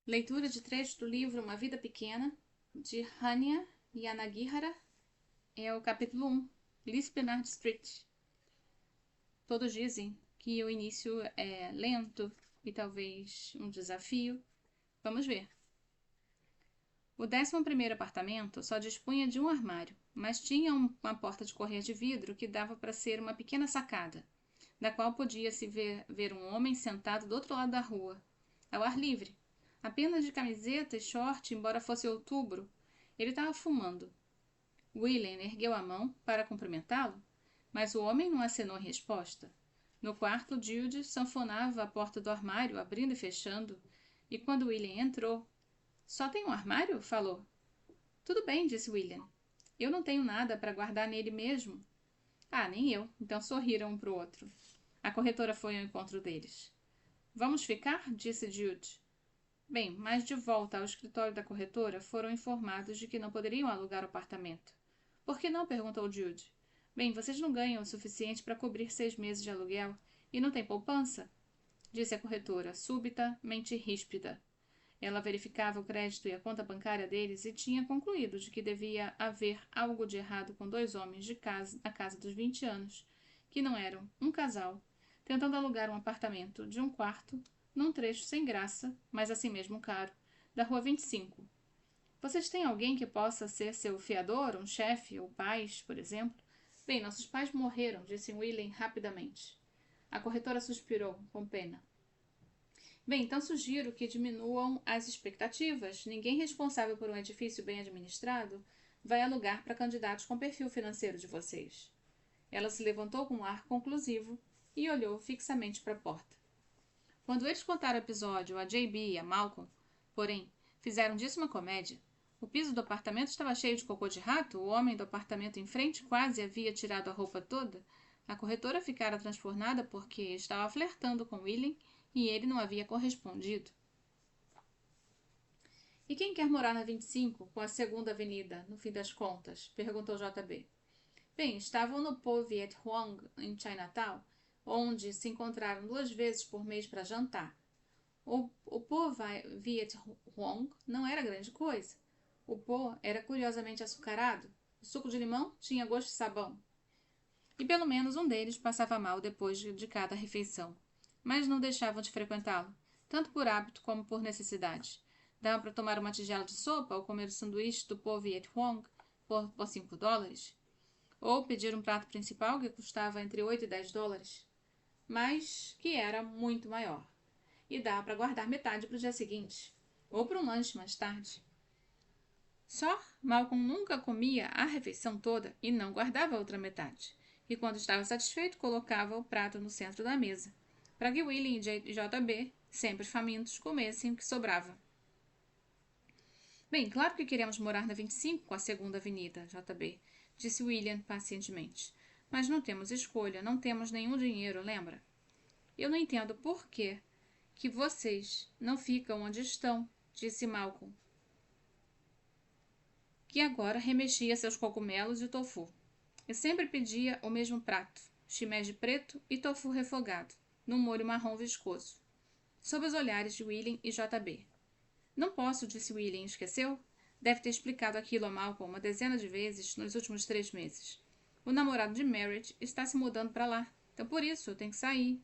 Leitura de trecho do livro Uma Vida Pequena, de Hanya Yanagihara, é o capítulo 1, Lispenard Street. Todos dizem que o início é lento e talvez um desafio. Vamos ver. O 11º apartamento só dispunha de um armário, mas tinha uma porta de correr de vidro que dava para ser uma pequena sacada, da qual podia-se ver um homem sentado do outro lado da rua, ao ar livre, apenas de camiseta e short, embora fosse outubro. Ele estava fumando. William ergueu a mão para cumprimentá-lo, mas o homem não acenou em resposta. No quarto, Jude sanfonava a porta do armário, abrindo e fechando, e quando William entrou, "Só tem um armário?" falou. "Tudo bem", disse William. "Eu não tenho nada para guardar nele mesmo." "Ah, nem eu." Então sorriram um para o outro. A corretora foi ao encontro deles. "Vamos ficar?" disse Jude. Bem, mas de volta ao escritório da corretora, foram informados de que não poderiam alugar o apartamento. "Por que não?" perguntou Jude. "Bem, vocês não ganham o suficiente para cobrir 6 meses de aluguel e não tem poupança?" disse a corretora, subitamente ríspida. Ela verificava o crédito e a conta bancária deles e tinha concluído de que devia haver algo de errado com 2 homens de casa, na casa dos 20 anos, que não eram um casal, tentando alugar um apartamento de um quarto num trecho sem graça, mas assim mesmo caro, da Rua 25. "Vocês têm alguém que possa ser seu fiador, um chefe ou pais, por exemplo?" "Bem, nossos pais morreram", disse William rapidamente. A corretora suspirou, com pena. "Bem, então sugiro que diminuam as expectativas. Ninguém responsável por um edifício bem administrado vai alugar para candidatos com perfil financeiro de vocês." Ela se levantou com um ar conclusivo e olhou fixamente para a porta. Quando eles contaram o episódio a JB e a Malcolm, porém, fizeram disso uma comédia. O piso do apartamento estava cheio de cocô de rato, o homem do apartamento em frente quase havia tirado a roupa toda. A corretora ficara transtornada porque estava flertando com William e ele não havia correspondido. "E quem quer morar na 25, com a segunda avenida, no fim das contas?" perguntou JB. "Bem, estavam no Po Viet Huong, em Chinatown, onde se encontraram 2 vezes por mês para jantar. O Po Viet Huong não era grande coisa. O po era curiosamente açucarado. O suco de limão tinha gosto de sabão. E pelo menos um deles passava mal depois de cada refeição. Mas não deixavam de frequentá-lo, tanto por hábito como por necessidade. Dava para tomar uma tigela de sopa ou comer o sanduíche do Po Viet Huong por $5. Ou pedir um prato principal que custava entre 8 e 10 dólares, mas que era muito maior. E dá para guardar metade para o dia seguinte, ou para um lanche mais tarde. Só Malcolm nunca comia a refeição toda e não guardava a outra metade. E quando estava satisfeito, colocava o prato no centro da mesa, para que William e JB, sempre famintos, comessem o que sobrava. "Bem, claro que queremos morar na 25 com a segunda avenida, JB", disse William pacientemente. "Mas não temos escolha, não temos nenhum dinheiro, lembra?" "Eu não entendo por que vocês não ficam onde estão", disse Malcolm, que agora remexia seus cogumelos e tofu. "Eu sempre pedia o mesmo prato, shimeji preto e tofu refogado, num molho marrom viscoso." Sob os olhares de William e JB. "Não posso", disse William. "Esqueceu? Deve ter explicado aquilo a Malcolm uma dezena de vezes nos últimos 3 meses. O namorado de Meredith está se mudando para lá, então por isso eu tenho que sair."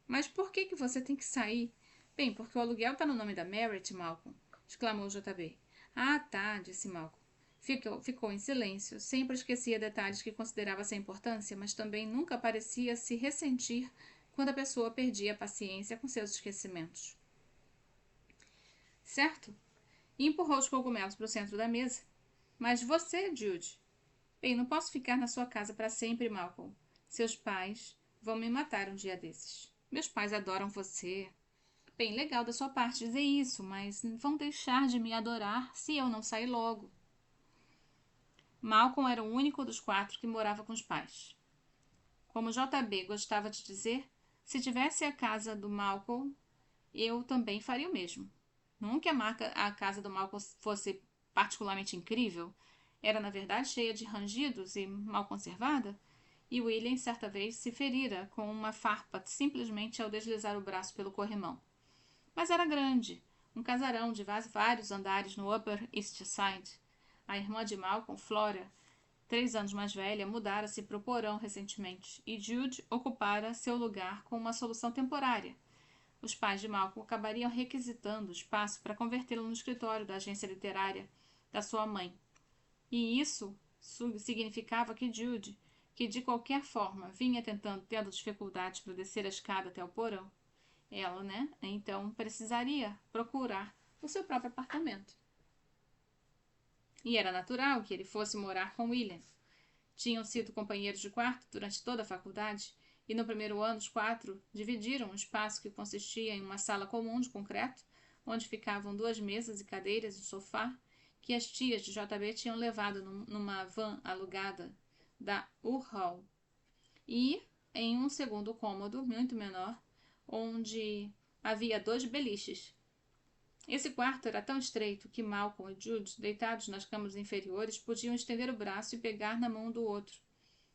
"Mas por que você tem que sair?" "Bem, porque o aluguel está no nome da Meredith, Malcolm", exclamou JB. "Ah, tá", disse Malcolm. Ficou em silêncio. Sempre esquecia detalhes que considerava sem importância, mas também nunca parecia se ressentir quando a pessoa perdia a paciência com seus esquecimentos. "Certo?" E empurrou os cogumelos para o centro da mesa. "Mas você, Jude?" "Bem, não posso ficar na sua casa para sempre, Malcolm. Seus pais vão me matar um dia desses." "Meus pais adoram você." "Bem, legal da sua parte dizer isso, mas vão deixar de me adorar se eu não sair logo." Malcolm era o único dos 4 que morava com os pais. Como JB gostava de dizer, se tivesse a casa do Malcolm, eu também faria o mesmo. Não que a casa do Malcolm fosse particularmente incrível, era na verdade cheia de rangidos e mal conservada, e William certa vez se ferira com uma farpa simplesmente ao deslizar o braço pelo corrimão. Mas era grande, um casarão de vários andares no Upper East Side. A irmã de Malcolm, Flora, 3 anos mais velha, mudara-se para o porão recentemente, e Jude ocupara seu lugar com uma solução temporária. Os pais de Malcolm acabariam requisitando o espaço para convertê-lo no escritório da agência literária da sua mãe. E isso significava que Jude, que de qualquer forma vinha tendo dificuldades para descer a escada até o porão, ela, então precisaria procurar o seu próprio apartamento. E era natural que ele fosse morar com William. Tinham sido companheiros de quarto durante toda a faculdade, e no primeiro ano os 4 dividiram um espaço que consistia em uma sala comum de concreto, onde ficavam 2 mesas e cadeiras e um sofá, que as tias de JB tinham levado numa van alugada da U-Haul. E em um segundo cômodo, muito menor, onde havia 2 beliches. Esse quarto era tão estreito que Malcolm e Jude, deitados nas camas inferiores, podiam estender o braço e pegar na mão do outro.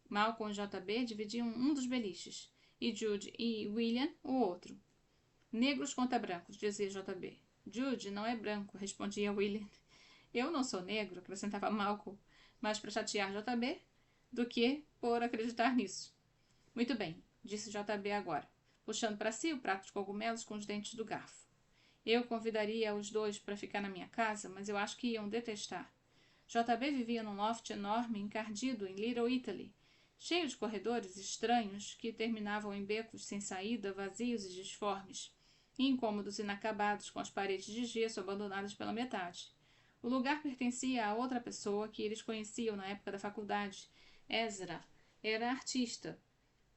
Malcolm e JB dividiam um dos beliches, e Jude e William o outro. Negros contra brancos, dizia JB. Jude não é branco, respondia William. Eu não sou negro, acrescentava Malcolm, mais para chatear JB do que por acreditar nisso. Muito bem, disse JB agora, puxando para si o prato de cogumelos com os dentes do garfo. Eu convidaria os 2 para ficar na minha casa, mas eu acho que iam detestar. JB vivia num loft enorme encardido em Little Italy, cheio de corredores estranhos que terminavam em becos sem saída, vazios e disformes, e incômodos inacabados com as paredes de gesso abandonadas pela metade. O lugar pertencia a outra pessoa que eles conheciam na época da faculdade. Ezra era artista.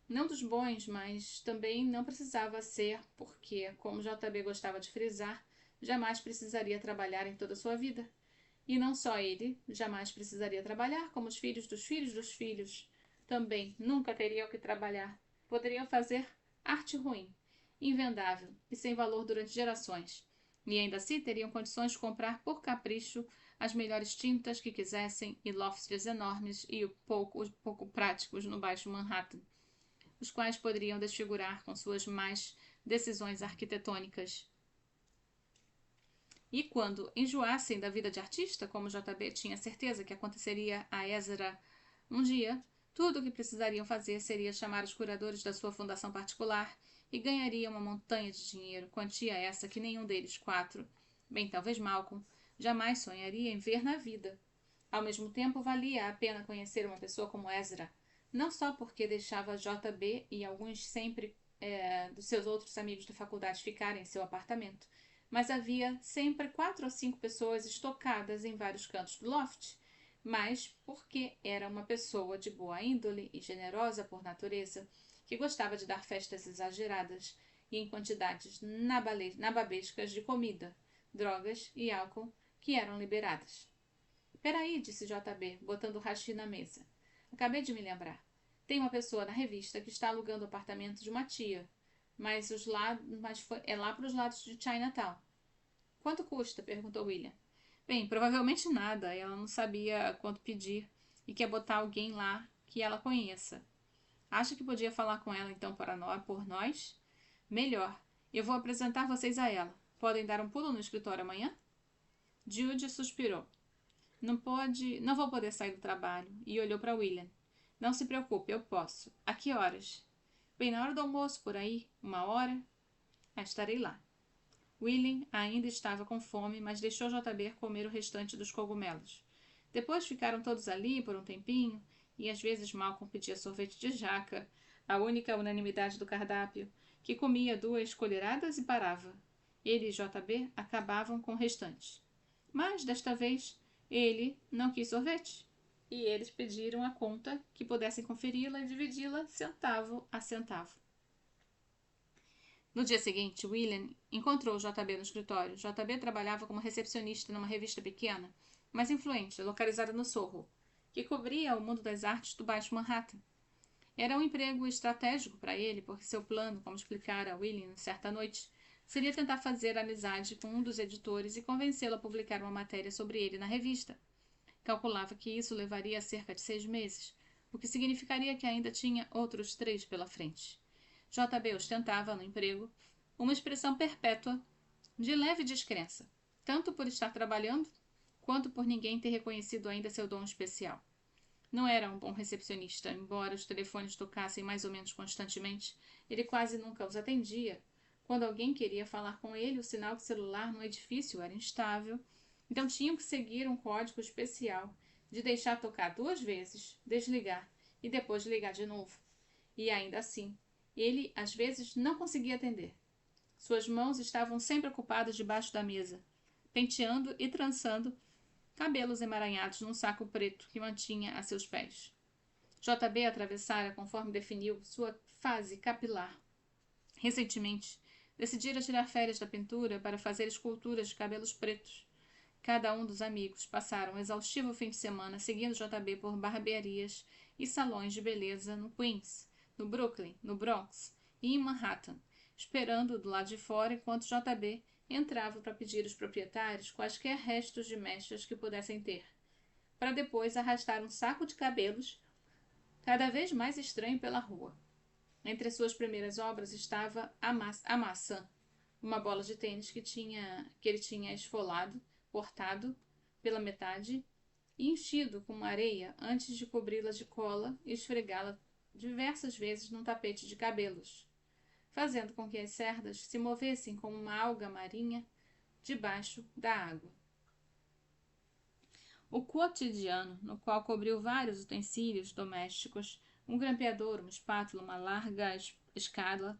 Não dos bons, mas também não precisava ser, porque, como JB gostava de frisar, jamais precisaria trabalhar em toda a sua vida. E não só ele jamais precisaria trabalhar, como os filhos dos filhos dos filhos também nunca teriam que trabalhar. Poderiam fazer arte ruim, invendável e sem valor durante gerações. E ainda assim teriam condições de comprar por capricho as melhores tintas que quisessem e lofts enormes e pouco práticos no Baixo Manhattan, os quais poderiam desfigurar com suas más decisões arquitetônicas. E quando enjoassem da vida de artista, como JB tinha certeza que aconteceria a Ezra um dia, tudo o que precisariam fazer seria chamar os curadores da sua fundação particular e ganharia uma montanha de dinheiro, quantia essa que nenhum deles 4, bem talvez Malcolm, jamais sonharia em ver na vida. Ao mesmo tempo, valia a pena conhecer uma pessoa como Ezra, não só porque deixava JB e alguns sempre dos seus outros amigos da faculdade ficarem em seu apartamento, mas havia sempre 4 ou 5 pessoas estocadas em vários cantos do loft, mas porque era uma pessoa de boa índole e generosa por natureza, que gostava de dar festas exageradas e em quantidades nababescas de comida, drogas e álcool que eram liberadas. Peraí, disse JB, botando o hashi na mesa. Acabei de me lembrar. Tem uma pessoa na revista que está alugando o apartamento de uma tia, mas é lá para os lados de Chinatown. Quanto custa? Perguntou William. Bem, provavelmente nada. Ela não sabia quanto pedir e quer botar alguém lá que ela conheça. Acha que podia falar com ela então por nós? Melhor. Eu vou apresentar vocês a ela. Podem dar um pulo no escritório amanhã? Jude suspirou. Não vou poder sair do trabalho. E olhou para William. Não se preocupe, eu posso. A que horas? Bem, na hora do almoço, por aí. 1 hora? Estarei lá. William ainda estava com fome, mas deixou JB comer o restante dos cogumelos. Depois ficaram todos ali por um tempinho, e às vezes Malcolm pedia sorvete de jaca, a única unanimidade do cardápio, que comia 2 colheradas e parava. Ele e JB acabavam com o restante. Mas, desta vez, ele não quis sorvete, e eles pediram a conta que pudessem conferi-la e dividi-la centavo a centavo. No dia seguinte, William encontrou JB no escritório. JB trabalhava como recepcionista numa revista pequena, mas influente, localizada no Soho, que cobria o mundo das artes do Baixo Manhattan. Era um emprego estratégico para ele, porque seu plano, como explicara a William certa noite, seria tentar fazer amizade com um dos editores e convencê-lo a publicar uma matéria sobre ele na revista. Calculava que isso levaria cerca de 6 meses, o que significaria que ainda tinha outros 3 pela frente. JB ostentava no emprego uma expressão perpétua de leve descrença, tanto por estar trabalhando, quanto por ninguém ter reconhecido ainda seu dom especial. Não era um bom recepcionista, embora os telefones tocassem mais ou menos constantemente, ele quase nunca os atendia. Quando alguém queria falar com ele, o sinal do celular no edifício era instável, então tinham que seguir um código especial de deixar tocar 2 vezes, desligar e depois ligar de novo. E ainda assim, ele às vezes não conseguia atender. Suas mãos estavam sempre ocupadas debaixo da mesa, penteando e trançando cabelos emaranhados num saco preto que mantinha a seus pés. JB atravessara, conforme definiu, sua fase capilar. Recentemente, decidira tirar férias da pintura para fazer esculturas de cabelos pretos. Cada um dos amigos passaram um exaustivo fim de semana seguindo JB por barbearias e salões de beleza no Queens, no Brooklyn, no Bronx e em Manhattan, esperando do lado de fora enquanto JB entrava para pedir aos proprietários quaisquer restos de mechas que pudessem ter, para depois arrastar um saco de cabelos cada vez mais estranho pela rua. Entre suas primeiras obras estava a maçã, uma bola de tênis que ele tinha esfolado, cortado pela metade e enchido com areia antes de cobri-la de cola e esfregá-la diversas vezes num tapete de cabelos, fazendo com que as cerdas se movessem como uma alga marinha debaixo da água. O cotidiano, no qual cobriu vários utensílios domésticos, um grampeador, uma espátula, uma larga escala,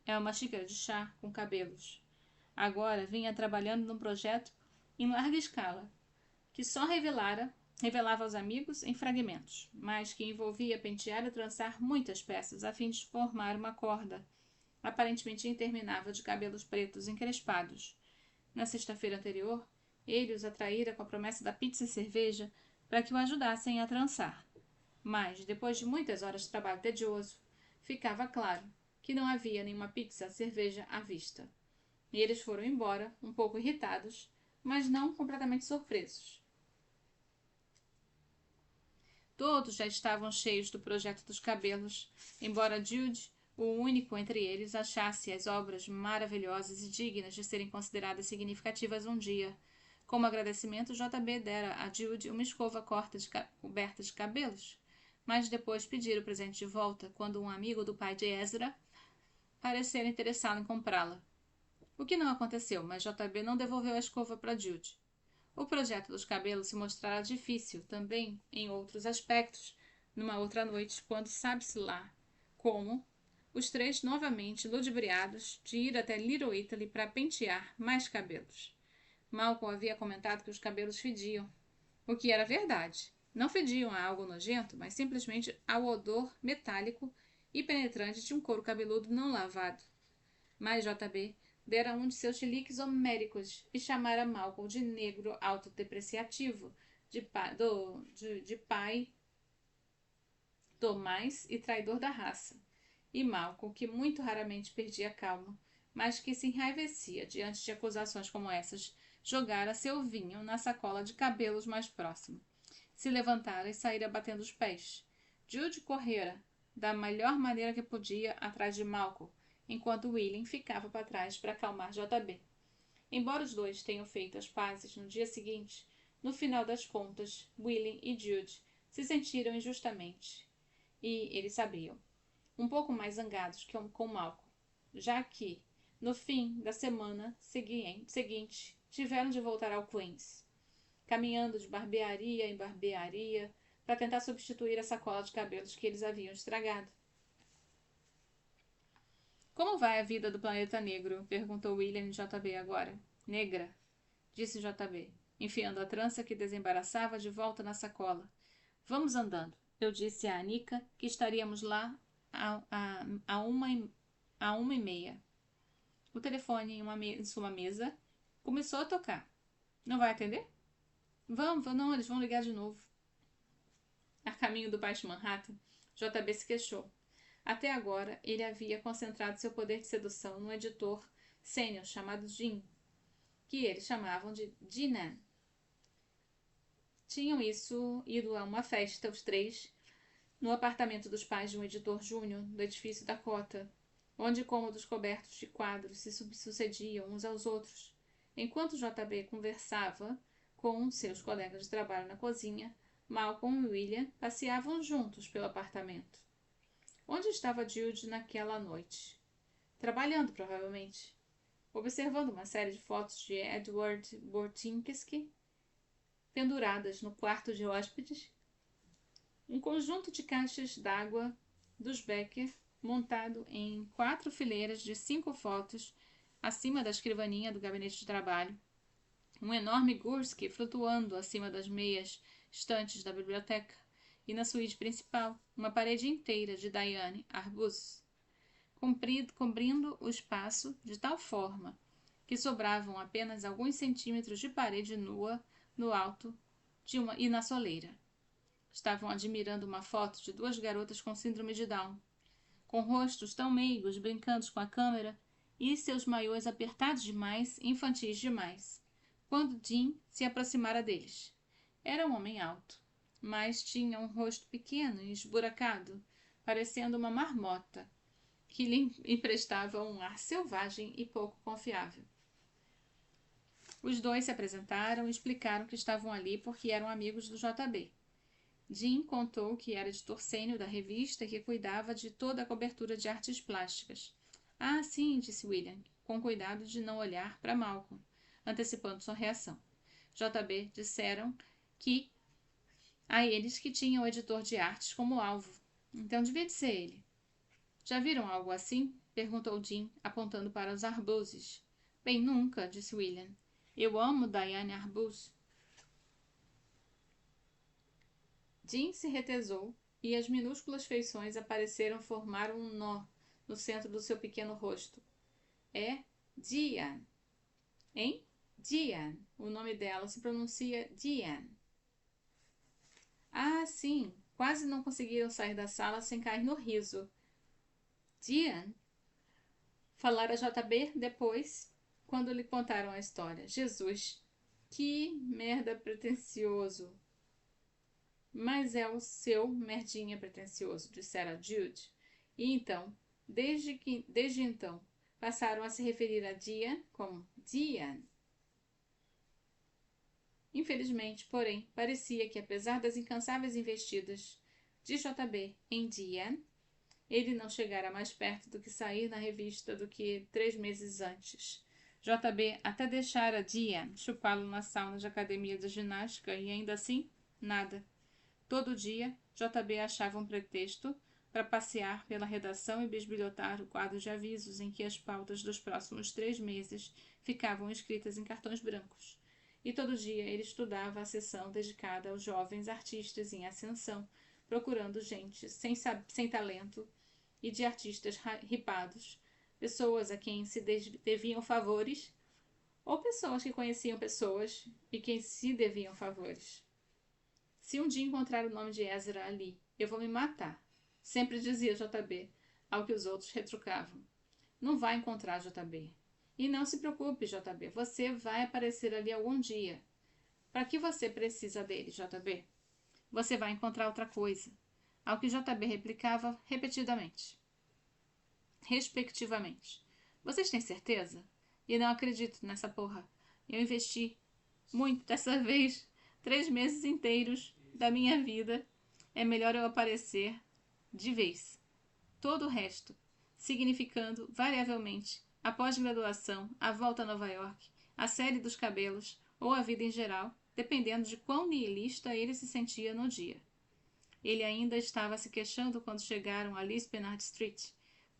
uma xícara de chá com cabelos. Agora vinha trabalhando num projeto em larga escala, que só revelava aos amigos em fragmentos, mas que envolvia pentear e trançar muitas peças a fim de formar uma corda, aparentemente interminável, de cabelos pretos encrespados. Na sexta-feira anterior, ele os atraíra com a promessa da pizza e cerveja para que o ajudassem a trançar. Mas, depois de muitas horas de trabalho tedioso, ficava claro que não havia nenhuma pizza ou cerveja à vista. E eles foram embora, um pouco irritados, mas não completamente surpresos. Todos já estavam cheios do projeto dos cabelos, embora Jude, o único entre eles, achasse as obras maravilhosas e dignas de serem consideradas significativas um dia. Como agradecimento, JB dera a Jude uma escova coberta de cabelos, mas depois pedira o presente de volta quando um amigo do pai de Ezra parecera interessado em comprá-la. O que não aconteceu, mas JB não devolveu a escova para Jude. O projeto dos cabelos se mostrara difícil também em outros aspectos, numa outra noite, quando sabe-se lá como, os três novamente ludibriados de ir até Little Italy para pentear mais cabelos. Malcolm havia comentado que os cabelos fediam, o que era verdade. Não fediam a algo nojento, mas simplesmente ao odor metálico e penetrante de um couro cabeludo não lavado. Mas JB dera um de seus chiliques homéricos e chamara Malcolm de negro autodepreciativo, de pai do mais e traidor da raça. E Malcolm, que muito raramente perdia a calma, mas que se enraivecia diante de acusações como essas, jogara seu vinho na sacola de cabelos mais próxima. Se levantara e saíra batendo os pés. Jude correra, da melhor maneira que podia, atrás de Malcolm, enquanto William ficava para trás para acalmar JB. Embora os dois tenham feito as pazes no dia seguinte, no final das contas, William e Jude se sentiram injustamente, e eles sabiam, um pouco mais zangados que com Malcolm, já que, no fim da semana seguinte, tiveram de voltar ao Queens, caminhando de barbearia em barbearia para tentar substituir a sacola de cabelos que eles haviam estragado. Como vai a vida do planeta negro? Perguntou William JB agora. Negra, disse JB, enfiando a trança que desembaraçava de volta na sacola. Vamos andando. Eu disse a Anica que estaríamos lá a 1h30. O telefone em sua mesa começou a tocar. Não vai atender? Vamos, não, eles vão ligar de novo. A caminho do Baixo Manhattan, JB se queixou. Até agora, ele havia concentrado seu poder de sedução no editor sênior chamado Jim, que eles chamavam de Jinan. Tinham ido a uma festa, os três, no apartamento dos pais de um editor júnior do edifício Dakota, onde cômodos cobertos de quadros se sucediam uns aos outros. Enquanto JB conversava com seus colegas de trabalho na cozinha, Malcolm e William passeavam juntos pelo apartamento. Onde estava Jude naquela noite? Trabalhando, provavelmente. Observando uma série de fotos de Edward Bortinsky penduradas no quarto de hóspedes, um conjunto de caixas d'água dos Becker montado em 4 fileiras de 5 fotos acima da escrivaninha do gabinete de trabalho, um enorme Gursky flutuando acima das meias estantes da biblioteca e na suíte principal uma parede inteira de Diane Arbus, cobrindo o espaço de tal forma que sobravam apenas alguns centímetros de parede nua no alto e na soleira. Estavam admirando uma foto de 2 garotas com síndrome de Down, com rostos tão meigos brincando com a câmera e seus maiôs apertados demais, infantis demais, quando Jim se aproximara deles. Era um homem alto, mas tinha um rosto pequeno e esburacado, parecendo uma marmota, que lhe emprestava um ar selvagem e pouco confiável. Os dois se apresentaram e explicaram que estavam ali porque eram amigos do JB. Jim contou que era editor sênior da revista e que cuidava de toda a cobertura de artes plásticas. Ah, sim, disse William, com cuidado de não olhar para Malcolm, antecipando sua reação. JB disseram que a eles que tinham o editor de artes como alvo. Então devia de ser ele. Já viram algo assim? Perguntou Jim, apontando para os Arbuses. Bem, nunca, disse William. Eu amo Diane Arbus. Jim se retesou e as minúsculas feições apareceram formar um nó no centro do seu pequeno rosto. É Diane. Hein? Diane. O nome dela se pronuncia Diane. Ah, sim. Quase não conseguiram sair da sala sem cair no riso. Diane? Falara JB depois, quando lhe contaram a história. Jesus, que merda pretensioso. Mas é o seu merdinha pretensioso, dissera Jude. E então, desde então, passaram a se referir a Diane como Diane. Infelizmente, porém, parecia que, apesar das incansáveis investidas de JB em Diane, ele não chegara mais perto do que sair na revista do que 3 meses antes. JB até deixara Diane chupá-lo na sauna de academia de ginástica e ainda assim, nada. Todo dia, JB achava um pretexto para passear pela redação e bisbilhotar o quadro de avisos em que as pautas dos próximos 3 meses ficavam escritas em cartões brancos. E todo dia ele estudava a seção dedicada aos jovens artistas em ascensão, procurando gente sem talento e de artistas ripados, pessoas a quem se deviam favores, ou pessoas que conheciam pessoas e quem se deviam favores. Se um dia encontrar o nome de Ezra ali, eu vou me matar, sempre dizia JB, ao que os outros retrucavam. Não vai encontrar JB. E não se preocupe, JB, você vai aparecer ali algum dia. Para que você precisa dele, JB? Você vai encontrar outra coisa. Ao que JB replicava repetidamente. Respectivamente. Vocês têm certeza? E não acredito nessa porra. Eu investi muito dessa vez, 3 meses inteiros da minha vida. É melhor eu aparecer de vez. Todo o resto, significando variavelmente a pós-graduação, a volta a Nova York, a série dos cabelos ou a vida em geral, dependendo de quão nihilista ele se sentia no dia. Ele ainda estava se queixando quando chegaram a Lispenard Street.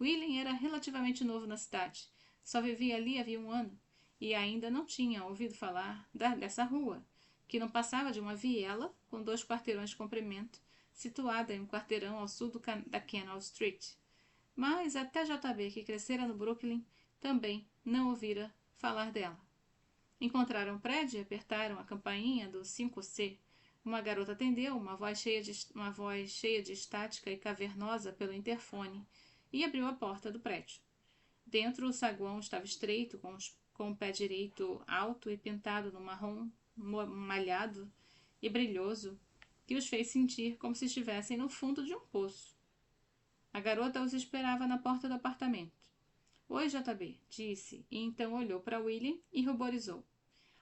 William era relativamente novo na cidade, só vivia ali havia 1 ano, e ainda não tinha ouvido falar dessa rua, que não passava de uma viela com 2 quarteirões de comprimento, situada em um quarteirão ao sul da Canal Street. Mas até JB, que crescera no Brooklyn, também não ouvira falar dela. Encontraram o prédio e apertaram a campainha do 5C. Uma garota atendeu, uma voz cheia de estática e cavernosa pelo interfone, e abriu a porta do prédio. Dentro, o saguão estava estreito, com o pé direito alto e pintado no marrom malhado e brilhoso, que os fez sentir como se estivessem no fundo de um poço. A garota os esperava na porta do apartamento. Oi, JB, disse, e então olhou para William e ruborizou.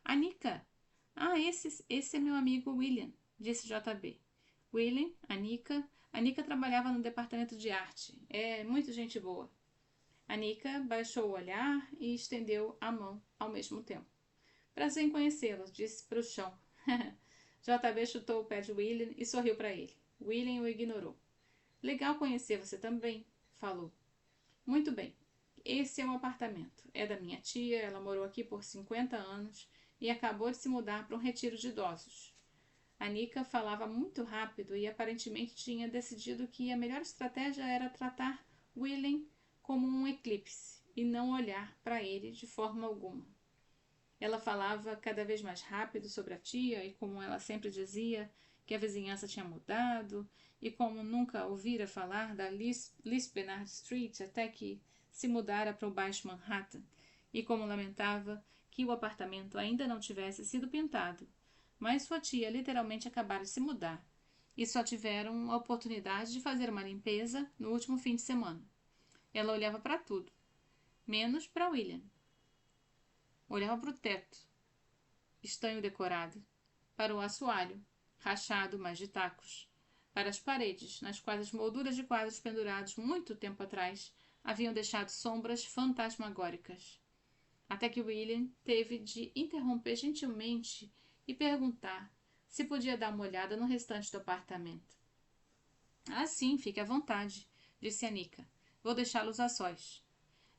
Anica! Ah, esse é meu amigo William, disse JB. William, Anica trabalhava no departamento de arte. É muito gente boa. Anica baixou o olhar e estendeu a mão ao mesmo tempo. Prazer em conhecê-lo, disse para o chão. JB chutou o pé de William e sorriu para ele. William o ignorou. Legal conhecer você também, falou. Muito bem. Esse é o apartamento. É da minha tia, ela morou aqui por 50 anos e acabou de se mudar para um retiro de idosos. Anica falava muito rápido e aparentemente tinha decidido que a melhor estratégia era tratar William como um eclipse e não olhar para ele de forma alguma. Ela falava cada vez mais rápido sobre a tia e como ela sempre dizia que a vizinhança tinha mudado e como nunca ouvira falar da Lispenard Street até que se mudara para o Baixo Manhattan e como lamentava que o apartamento ainda não tivesse sido pintado, mas sua tia literalmente acabara de se mudar e só tiveram a oportunidade de fazer uma limpeza no último fim de semana. Ela olhava para tudo, menos para William. Olhava para o teto, estanho decorado, para o assoalho, rachado, mas de tacos, para as paredes, nas quais as molduras de quadros pendurados muito tempo atrás haviam deixado sombras fantasmagóricas. Até que William teve de interromper gentilmente e perguntar se podia dar uma olhada no restante do apartamento. Ah, sim, fique à vontade, disse Anica. Vou deixá-los a sós.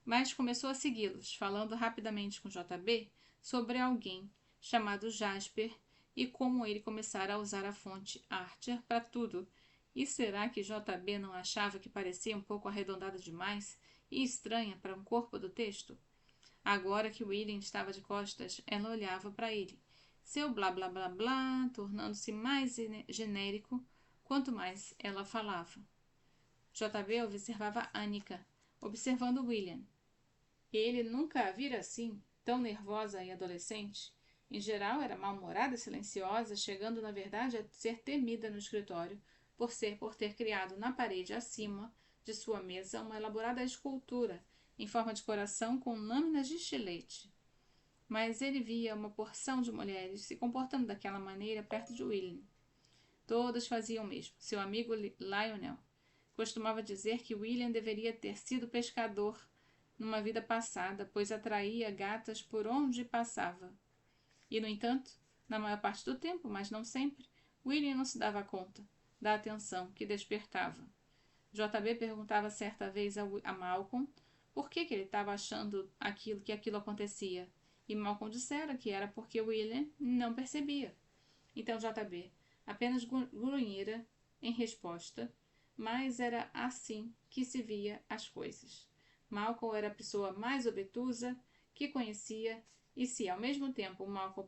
Mas começou a segui-los, falando rapidamente com JB sobre alguém chamado Jasper e como ele começara a usar a fonte Archer para tudo. E será que JB não achava que parecia um pouco arredondada demais e estranha para um corpo do texto? Agora que William estava de costas, ela olhava para ele. Seu blá blá blá blá, tornando-se mais genérico quanto mais ela falava. JB observava Anica, observando William. Ele nunca a vira assim, tão nervosa e adolescente. Em geral, era mal-humorada e silenciosa, chegando, na verdade, a ser temida no escritório por ter criado na parede acima de sua mesa uma elaborada escultura em forma de coração com lâminas de estilete. Mas ele via uma porção de mulheres se comportando daquela maneira perto de William. Todas faziam o mesmo. Seu amigo Lionel costumava dizer que William deveria ter sido pescador numa vida passada, pois atraía gatas por onde passava. E, no entanto, na maior parte do tempo, mas não sempre, William não se dava conta da atenção que despertava. JB perguntava certa vez a Malcolm por que ele estava achando que aquilo acontecia, e Malcolm dissera que era porque William não percebia. Então JB apenas grunhira em resposta, mas era assim que se via as coisas. Malcolm era a pessoa mais obtusa que conhecia, e se ao mesmo tempo Malcolm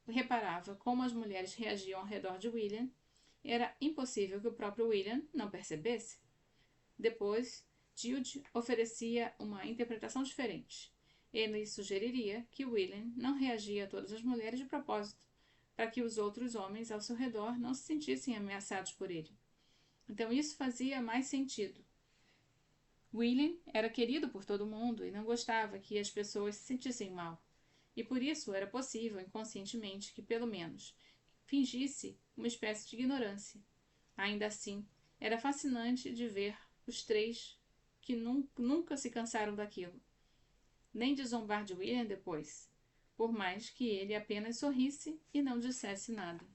reparava como as mulheres reagiam ao redor de William, era impossível que o próprio William não percebesse. Depois, Jude oferecia uma interpretação diferente. Ele sugeriria que William não reagia a todas as mulheres de propósito, para que os outros homens ao seu redor não se sentissem ameaçados por ele. Então isso fazia mais sentido. William era querido por todo mundo e não gostava que as pessoas se sentissem mal. E por isso era possível, inconscientemente, que pelo menos fingisse uma espécie de ignorância. Ainda assim, era fascinante de ver os três que nunca se cansaram daquilo, nem de zombar de William depois, por mais que ele apenas sorrisse e não dissesse nada.